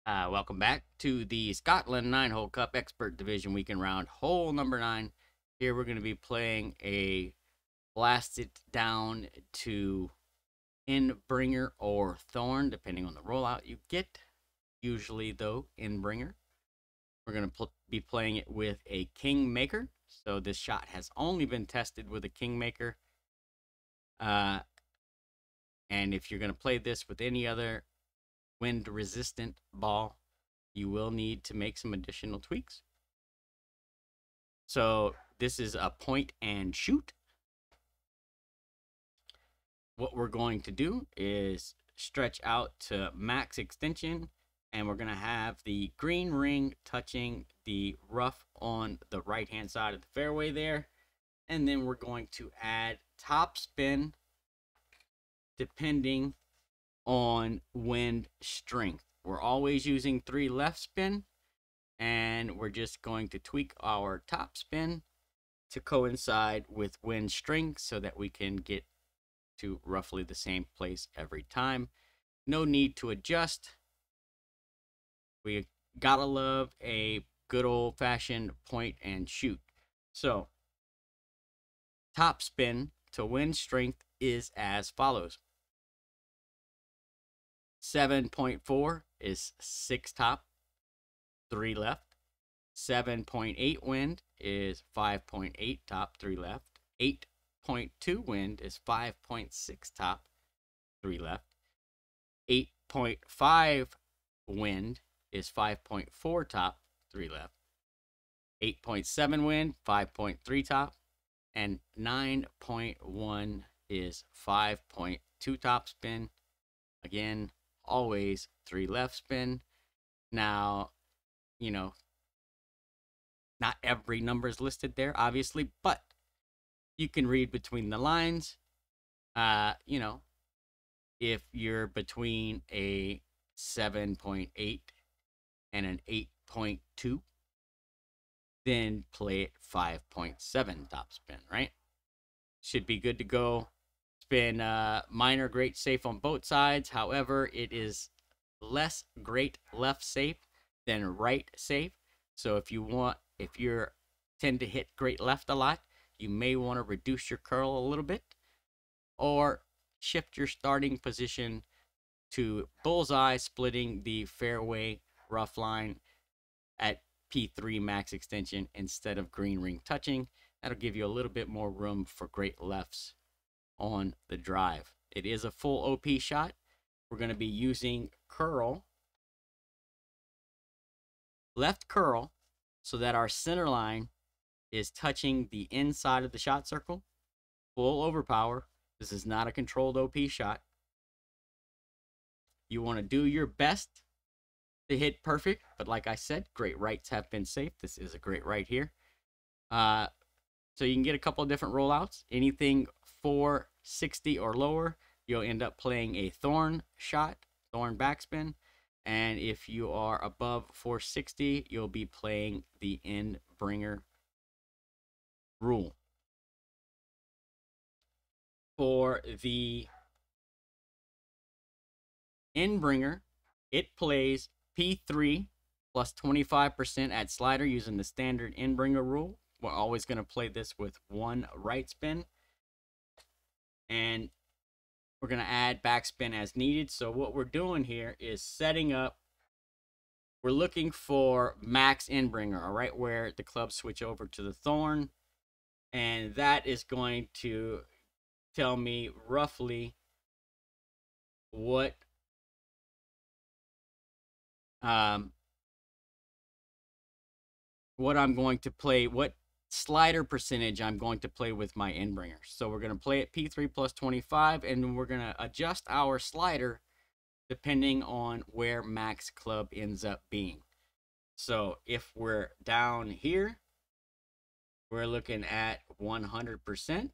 Welcome back to the Scotland 9-Hole Cup Expert Division Weekend Round, hole number 9. Here we're going to be playing a blast it down to Endbringer or Thorn, depending on the rollout you get. Usually, though, Endbringer. We're going to be playing it with a Kingmaker. So this shot has only been tested with a Kingmaker. And if you're going to play this with any other wind resistant ball, you will need to make some additional tweaks. So this is a point and shoot. What we're going to do is stretch out to max extension, and we're going to have the green ring touching the rough on the right hand side of the fairway there. And then we're going to add top spin depending on wind strength. We're always using 3 left spin, and we're just going to tweak our top spin to coincide with wind strength so that we can get to roughly the same place every time. No need to adjust. We gotta love a good old-fashioned point and shoot. So top spin to wind strength is as follows. 7.4 is 6 top, 3 left. 7.8 wind is 5.8 top, 3 left. 8.2 wind is 5.6 top, 3 left. 8.5 wind is 5.4 top, 3 left. 8.7 wind, 5.3 top. And 9.1 is 5.2 top spin. Again, always 3 left spin. Now, not every number is listed there, obviously, but you can read between the lines. If you're between a 7.8 and an 8.2, then play it 5.7 top spin, right? Should be good to go. Spin minor great safe on both sides. However, it is less great left safe than right safe. So if you tend to hit great left a lot, you may want to reduce your curl a little bit or shift your starting position to bullseye, splitting the fairway rough line at P3 max extension instead of green ring touching. That'll give you a little bit more room for great lefts on the drive. It is a full OP shot. We're going to be using curl, left curl, so that our center line is touching the inside of the shot circle. Full overpower. This is not a controlled OP shot. You want to do your best to hit perfect, but like I said, great rights have been safe. This is a great right here. So you can get a couple of different rollouts. Anything 460 or lower, you'll end up playing a thorn shot, thorn backspin. And if you are above 460, you'll be playing the Endbringer rule. For the Endbringer, it plays P3 plus 25% at slider using the standard Endbringer rule. We're always going to play this with 1 right spin. And we're going to add backspin as needed. So what we're doing here is setting up. We're looking for max Endbringer, all right, where the clubs switch over to the thorn. And that is going to tell me roughly what what I'm going to play, what slider percentage I'm going to play with my Endbringer. So we're going to play at P3 plus 25, and we're going to adjust our slider depending on where max club ends up being. So if we're down here, we're looking at 100%,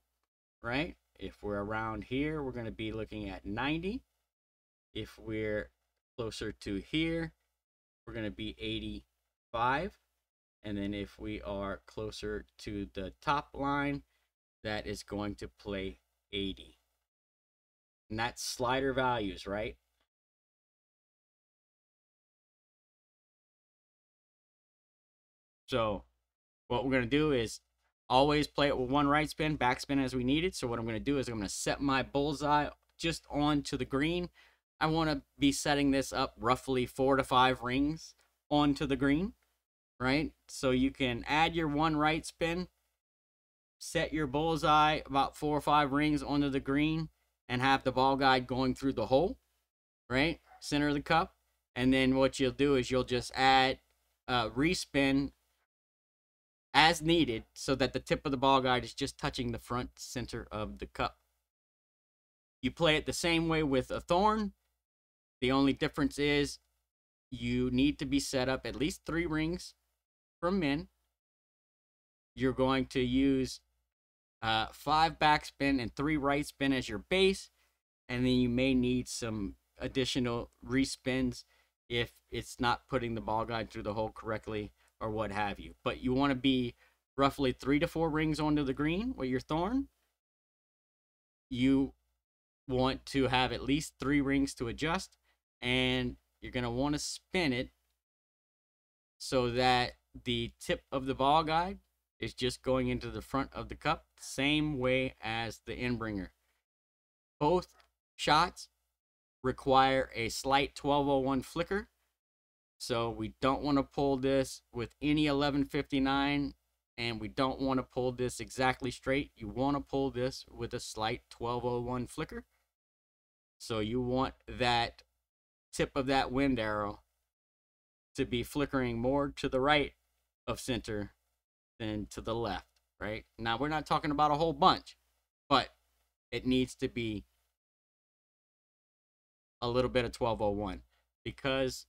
right? If we're around here, we're going to be looking at 90. If we're closer to here, we're going to be 85. And then if we are closer to the top line, that is going to play 80. And that's slider values, right? So what we're going to do is always play it with one right spin, backspin as we need it. So what I'm going to do is I'm going to set my bullseye just onto the green. I want to be setting this up roughly 4 to 5 rings onto the green, right? So you can add your one right spin, set your bullseye about 4 or 5 rings onto the green, and have the ball guide going through the hole, right? Center of the cup. And then what you'll do is you'll just add respin as needed so that the tip of the ball guide is just touching the front center of the cup. You play it the same way with a thorn. The only difference is you need to be set up at least 3 rings from min. You're going to use 5 backspin and 3 right spin as your base, and then you may need some additional respins if it's not putting the ball guide through the hole correctly or what have you. But you want to be roughly 3 to 4 rings onto the green with your thorn. You want to have at least 3 rings to adjust, and you're going to want to spin it so that the tip of the ball guide is just going into the front of the cup, same way as the Endbringer. Both shots require a slight 1201 flicker, so we don't want to pull this with any 1159, and we don't want to pull this exactly straight. You want to pull this with a slight 1201 flicker. So you want that tip of that wind arrow to be flickering more to the right of center than to the left, right? Now, we're not talking about a whole bunch, but it needs to be a little bit of 1201 because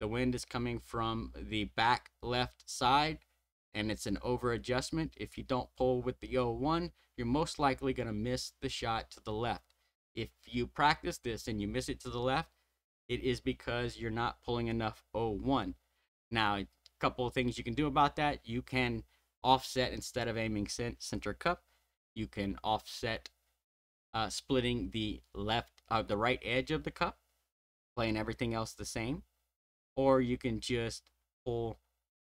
the wind is coming from the back left side and it's an over adjustment. If you don't pull with the 01, you're most likely going to miss the shot to the left. If you practice this and you miss it to the left, it is because you're not pulling enough 01. Now, a couple of things you can do about that. You can offset instead of aiming center cup. You can offset splitting the the right edge of the cup, playing everything else the same. Or you can just pull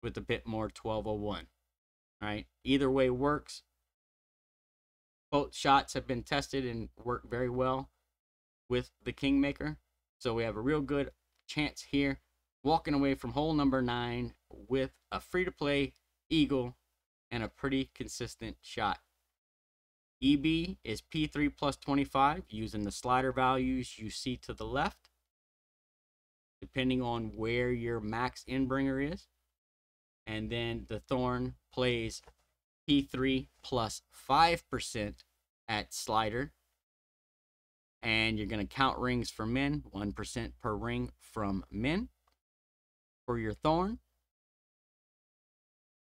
with a bit more 1201. Right? Either way works. Both shots have been tested and work very well with the Kingmaker. So we have a real good chance here walking away from hole number 9 with a free-to-play eagle and a pretty consistent shot. EB is P3 plus 25 using the slider values you see to the left, depending on where your max Endbringer is. And then the Thorn plays P3 plus 5% at slider. And you're going to count rings for min, 1% per ring from min. For your Thorn,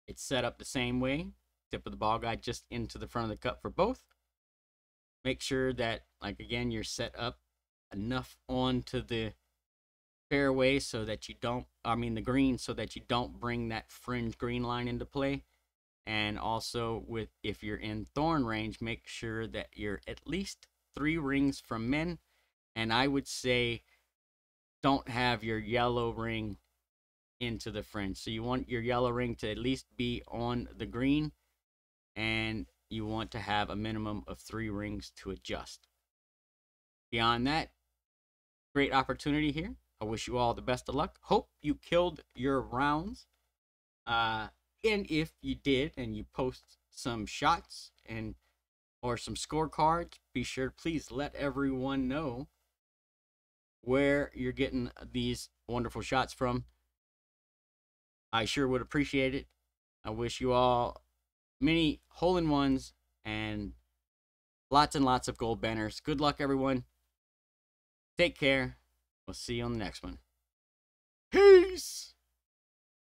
it's set up the same way. Tip of the ball guide just into the front of the cup for both. Make sure that, like again, you're set up enough onto the fairway so that you don't, the green, so that you don't bring that fringe green line into play. And also, if you're in Thorn range, make sure that you're at least 3 rings from min. And I would say don't have your yellow ring into the fringe. So you want your yellow ring to at least be on the green, and you want to have a minimum of 3 rings to adjust. Beyond that, great opportunity here. I wish you all the best of luck. Hope you killed your rounds. And if you did and you post some shots or some scorecards, be sure to please let everyone know where you're getting these wonderful shots from. I sure would appreciate it. I wish you all many hole-in-ones and lots of gold banners. Good luck, everyone. Take care. We'll see you on the next one. Peace!